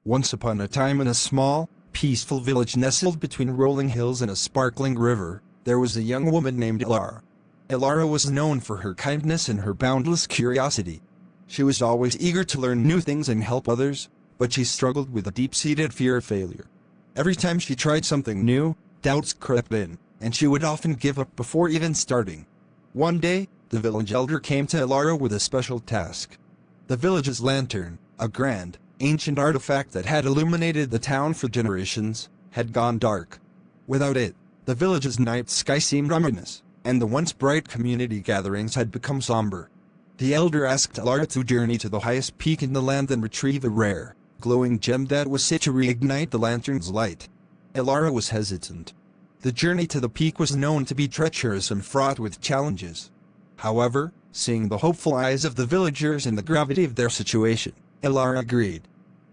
Once upon a time in a small, peaceful village nestled between rolling hills and a sparkling river, there was a young woman named Elara. Elara was known for her kindness and her boundless curiosity. She was always eager to learn new things and help others, but she struggled with a deep-seated fear of failure. Every time she tried something new, doubts crept in, and she would often give up before even starting. One day, the village elder came to Elara with a special task. The village's lantern, a grand, ancient artifact that had illuminated the town for generations, had gone dark. Without it, the village's night sky seemed ominous, and the once bright community gatherings had become somber. The elder asked Elara to journey to the highest peak in the land and retrieve a rare, glowing gem that was said to reignite the lantern's light. Elara was hesitant. The journey to the peak was known to be treacherous and fraught with challenges. However, seeing the hopeful eyes of the villagers and the gravity of their situation, Elara agreed.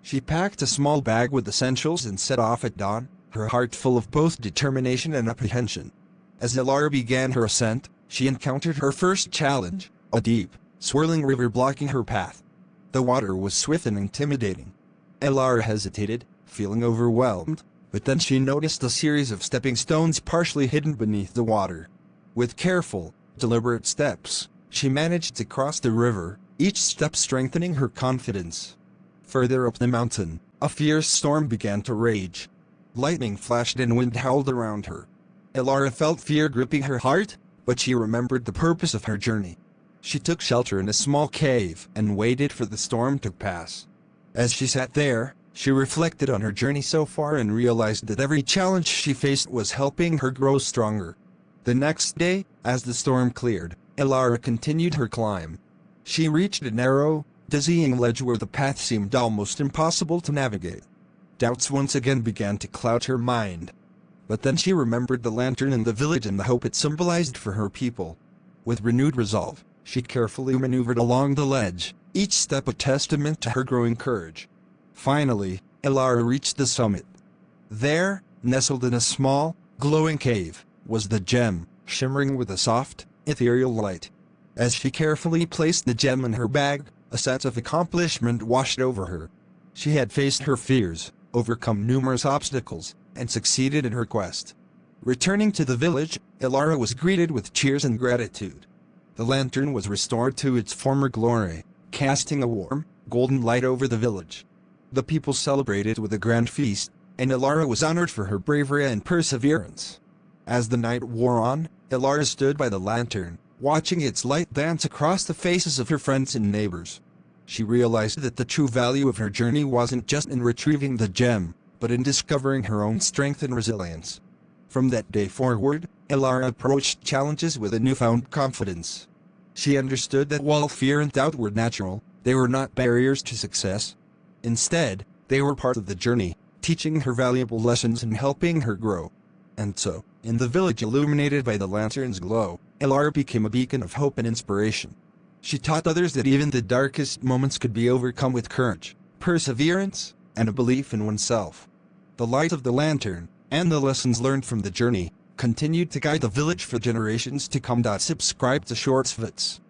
She packed a small bag with essentials and set off at dawn, her heart full of both determination and apprehension. As Elara began her ascent, she encountered her first challenge, a deep, swirling river blocking her path. The water was swift and intimidating. Elara hesitated, feeling overwhelmed, but then she noticed a series of stepping stones partially hidden beneath the water. With careful, deliberate steps, she managed to cross the river, each step strengthening her confidence. Further up the mountain, a fierce storm began to rage. Lightning flashed and wind howled around her. Elara felt fear gripping her heart, but she remembered the purpose of her journey. She took shelter in a small cave and waited for the storm to pass. As she sat there, she reflected on her journey so far and realized that every challenge she faced was helping her grow stronger. The next day, as the storm cleared, Elara continued her climb. She reached a narrow, dizzying ledge where the path seemed almost impossible to navigate. Doubts once again began to cloud her mind. But then she remembered the lantern in the village and the hope it symbolized for her people. With renewed resolve, she carefully maneuvered along the ledge, each step a testament to her growing courage. Finally, Elara reached the summit. There, nestled in a small, glowing cave, was the gem, shimmering with a soft, ethereal light. As she carefully placed the gem in her bag, a sense of accomplishment washed over her. She had faced her fears, overcome numerous obstacles, and succeeded in her quest. Returning to the village, Elara was greeted with cheers and gratitude. The lantern was restored to its former glory, casting a warm, golden light over the village. The people celebrated with a grand feast, and Elara was honored for her bravery and perseverance. As the night wore on, Elara stood by the lantern, watching its light dance across the faces of her friends and neighbors. She realized that the true value of her journey wasn't just in retrieving the gem, but in discovering her own strength and resilience. From that day forward, Elara approached challenges with a newfound confidence. She understood that while fear and doubt were natural, they were not barriers to success. Instead, they were part of the journey, teaching her valuable lessons and helping her grow. And so, in the village illuminated by the lantern's glow, Elara became a beacon of hope and inspiration. She taught others that even the darkest moments could be overcome with courage, perseverance, and a belief in oneself. The light of the lantern, and the lessons learned from the journey, continued to guide the village for generations to come. Subscribe to Shortsfits.